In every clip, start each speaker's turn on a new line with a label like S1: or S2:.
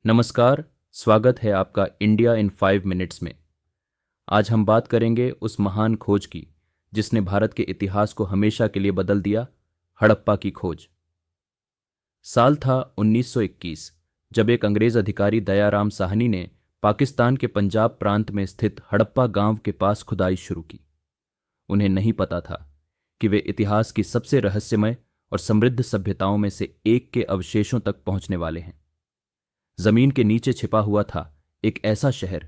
S1: नमस्कार। स्वागत है आपका इंडिया इन 5 मिनट्स में। आज हम बात करेंगे उस महान खोज की जिसने भारत के इतिहास को हमेशा के लिए बदल दिया, हड़प्पा की खोज। साल था 1921, जब एक अंग्रेज अधिकारी दयाराम साहनी ने पाकिस्तान के पंजाब प्रांत में स्थित हड़प्पा गांव के पास खुदाई शुरू की। उन्हें नहीं पता था कि वे इतिहास की सबसे रहस्यमय और समृद्ध सभ्यताओं में से एक के अवशेषों तक पहुंचने वाले हैं। जमीन के नीचे छिपा हुआ था एक ऐसा शहर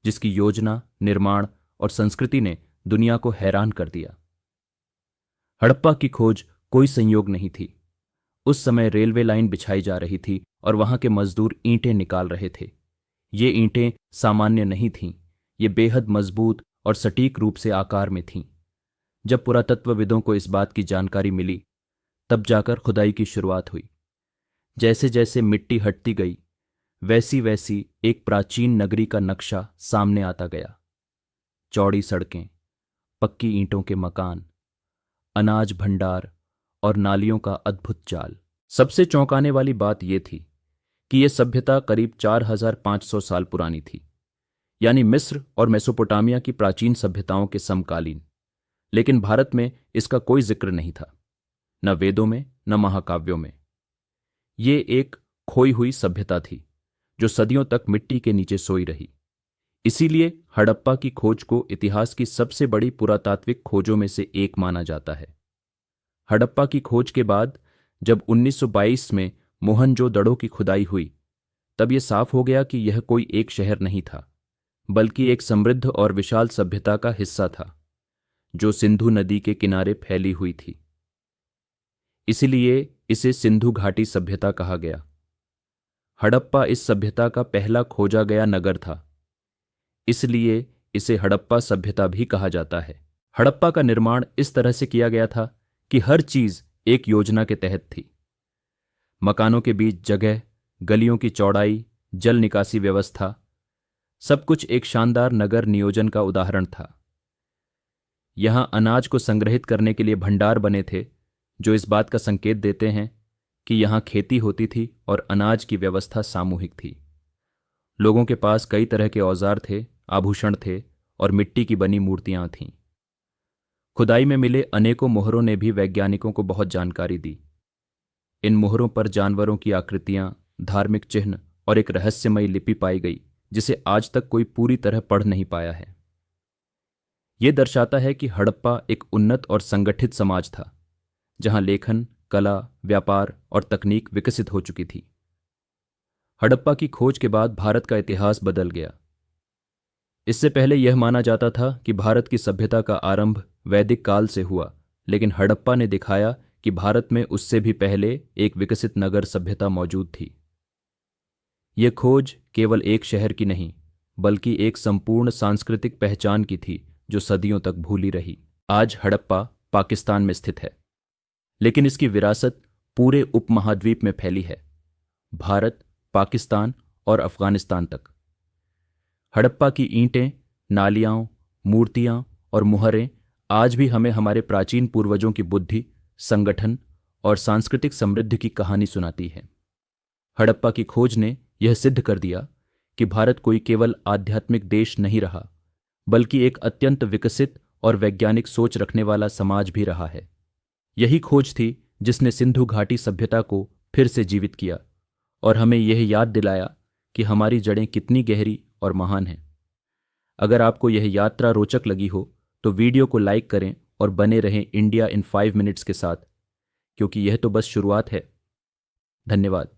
S1: जिसकी योजना, निर्माण और संस्कृति ने दुनिया को हैरान कर दिया। हड़प्पा की खोज कोई संयोग नहीं थी। उस समय रेलवे लाइन बिछाई जा रही थी और वहां के मजदूर ईंटें निकाल रहे थे। ये ईंटें सामान्य नहीं थीं, ये बेहद मजबूत और सटीक रूप से आकार में थीं। जब पुरातत्वविदों को इस बात की जानकारी मिली, तब जाकर खुदाई की शुरुआत हुई। जैसे जैसे मिट्टी हटती गई, वैसी वैसी एक प्राचीन नगरी का नक्शा सामने आता गया। चौड़ी सड़कें, पक्की ईंटों के मकान, अनाज भंडार और नालियों का अद्भुत जाल। सबसे चौंकाने वाली बात यह थी कि यह सभ्यता करीब 4500 साल पुरानी थी, यानी मिस्र और मेसोपोटामिया की प्राचीन सभ्यताओं के समकालीन। लेकिन भारत में इसका कोई जिक्र नहीं था, न वेदों में न महाकाव्यों में। ये एक खोई हुई सभ्यता थी जो सदियों तक मिट्टी के नीचे सोई रही। इसीलिए हड़प्पा की खोज को इतिहास की सबसे बड़ी पुरातात्विक खोजों में से एक माना जाता है। हड़प्पा की खोज के बाद जब 1922 में मोहनजोदड़ो की खुदाई हुई, तब यह साफ हो गया कि यह कोई एक शहर नहीं था, बल्कि एक समृद्ध और विशाल सभ्यता का हिस्सा था जो सिंधु नदी के किनारे फैली हुई थी। इसीलिए इसे सिंधु घाटी सभ्यता कहा गया। हड़प्पा इस सभ्यता का पहला खोजा गया नगर था, इसलिए इसे हड़प्पा सभ्यता भी कहा जाता है। हड़प्पा का निर्माण इस तरह से किया गया था कि हर चीज एक योजना के तहत थी। मकानों के बीच जगह, गलियों की चौड़ाई, जल निकासी व्यवस्था, सब कुछ एक शानदार नगर नियोजन का उदाहरण था। यहां अनाज को संग्रहित करने के लिए भंडार बने थे, जो इस बात का संकेत देते हैं कि यहां खेती होती थी और अनाज की व्यवस्था सामूहिक थी। लोगों के पास कई तरह के औजार थे, आभूषण थे और मिट्टी की बनी मूर्तियां थीं। खुदाई में मिले अनेकों मोहरों ने भी वैज्ञानिकों को बहुत जानकारी दी। इन मोहरों पर जानवरों की आकृतियां, धार्मिक चिन्ह और एक रहस्यमयी लिपि पाई गई जिसे आज तक कोई पूरी तरह पढ़ नहीं पाया है। यह दर्शाता है कि हड़प्पा एक उन्नत और संगठित समाज था, जहां लेखन, कला, व्यापार और तकनीक विकसित हो चुकी थी। हड़प्पा की खोज के बाद भारत का इतिहास बदल गया। इससे पहले यह माना जाता था कि भारत की सभ्यता का आरंभ वैदिक काल से हुआ, लेकिन हड़प्पा ने दिखाया कि भारत में उससे भी पहले एक विकसित नगर सभ्यता मौजूद थी। यह खोज केवल एक शहर की नहीं, बल्कि एक संपूर्ण सांस्कृतिक पहचान की थी जो सदियों तक भूली रही। आज हड़प्पा पाकिस्तान में स्थित है, लेकिन इसकी विरासत पूरे उपमहाद्वीप में फैली है, भारत, पाकिस्तान और अफगानिस्तान तक। हड़प्पा की ईंटें, नालियां, मूर्तियां और मुहरें आज भी हमें हमारे प्राचीन पूर्वजों की बुद्धि, संगठन और सांस्कृतिक समृद्धि की कहानी सुनाती है। हड़प्पा की खोज ने यह सिद्ध कर दिया कि भारत कोई केवल आध्यात्मिक देश नहीं रहा, बल्कि एक अत्यंत विकसित और वैज्ञानिक सोच रखने वाला समाज भी रहा है। यही खोज थी जिसने सिंधु घाटी सभ्यता को फिर से जीवित किया और हमें यह याद दिलाया कि हमारी जड़ें कितनी गहरी और महान हैं। अगर आपको यह यात्रा रोचक लगी हो तो वीडियो को लाइक करें और बने रहें इंडिया इन 5 मिनट्स के साथ, क्योंकि यह तो बस शुरुआत है। धन्यवाद।